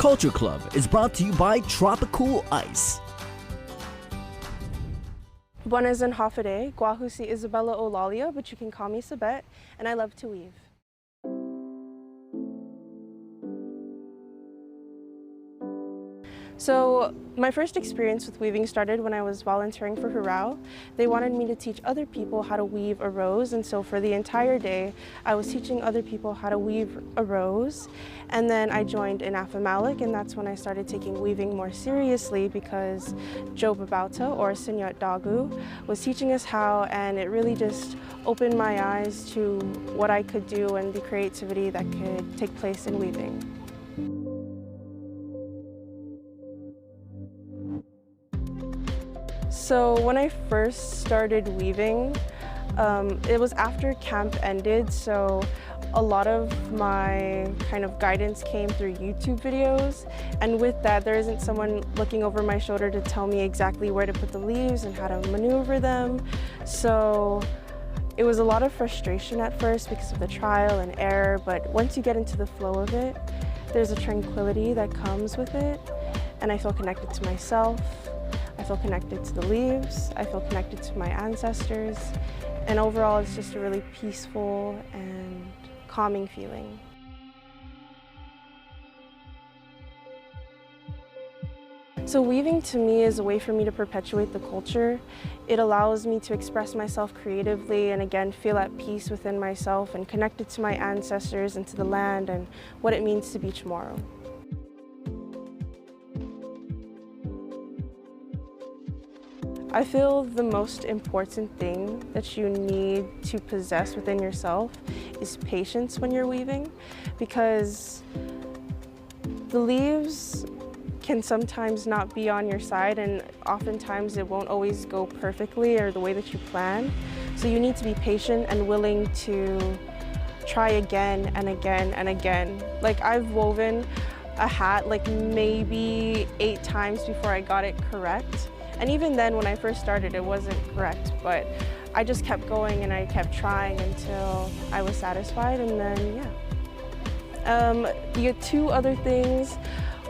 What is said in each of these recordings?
Culture Club is brought to you by Tropical Ice. Buenas and hafade, guahusi Isabella Olalia, but you can call me Sabet, and I love to weave. So my first experience with weaving started when I was volunteering for Hurrao. They wanted me to teach other people how to weave a rose, and so for the entire day I was teaching other people how to weave a rose. And then I joined in Afamalik, and that's when I started taking weaving more seriously because Joe Babauta, or Sinyot Dagu, was teaching us how, and it really just opened my eyes to what I could do and the creativity that could take place in weaving. So when I first started weaving, it was after camp ended, so a lot of my kind of guidance came through YouTube videos, and with that there isn't someone looking over my shoulder to tell me exactly where to put the leaves and how to maneuver them. So it was a lot of frustration at first because of the trial and error, but once you get into the flow of it, there's a tranquility that comes with it, and I feel connected to myself. I feel connected to the leaves, I feel connected to my ancestors, and overall it's just a really peaceful and calming feeling. So weaving to me is a way for me to perpetuate the culture. It allows me to express myself creatively and again feel at peace within myself and connected to my ancestors and to the land and what it means to be CHamoru. I feel the most important thing that you need to possess within yourself is patience when you're weaving, because the leaves can sometimes not be on your side, and oftentimes it won't always go perfectly or the way that you plan. So you need to be patient and willing to try again and again and again. Like, I've woven a hat like maybe 8 times before I got it correct. And even then, when I first started, it wasn't correct, but I just kept going and I kept trying until I was satisfied, and then, yeah. The 2 other things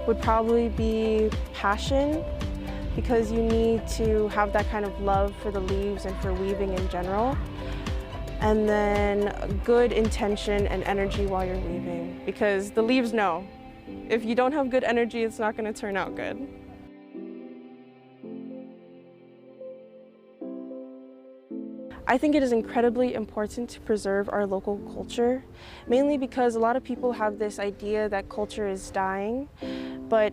would probably be passion, because you need to have that kind of love for the leaves and for weaving in general. And then good intention and energy while you're weaving, because the leaves know. If you don't have good energy, it's not going to turn out good. I think it is incredibly important to preserve our local culture, mainly because a lot of people have this idea that culture is dying, but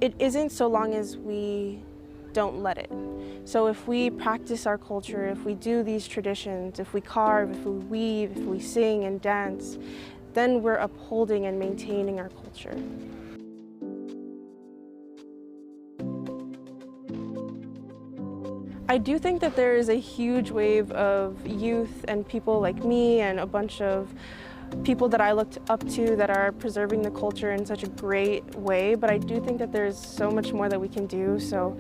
it isn't so long as we don't let it. So if we practice our culture, if we do these traditions, if we carve, if we weave, if we sing and dance, then we're upholding and maintaining our culture. I do think that there is a huge wave of youth and people like me and a bunch of people that I looked up to that are preserving the culture in such a great way, but I do think that there's so much more that we can do. So,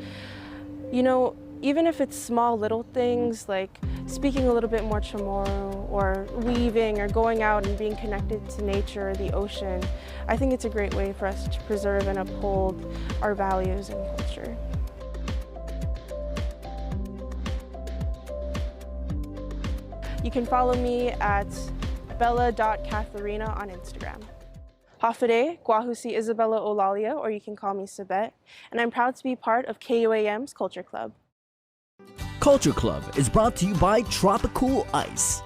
you know, even if it's small little things like speaking a little bit more CHamoru or weaving or going out and being connected to nature or the ocean, I think it's a great way for us to preserve and uphold our values and culture. You can follow me at bella.katharina on Instagram. Hafade, guahusi Isabella Olalia, or you can call me Sabet, and I'm proud to be part of KUAM's Culture Club. Culture Club is brought to you by Tropical Ice.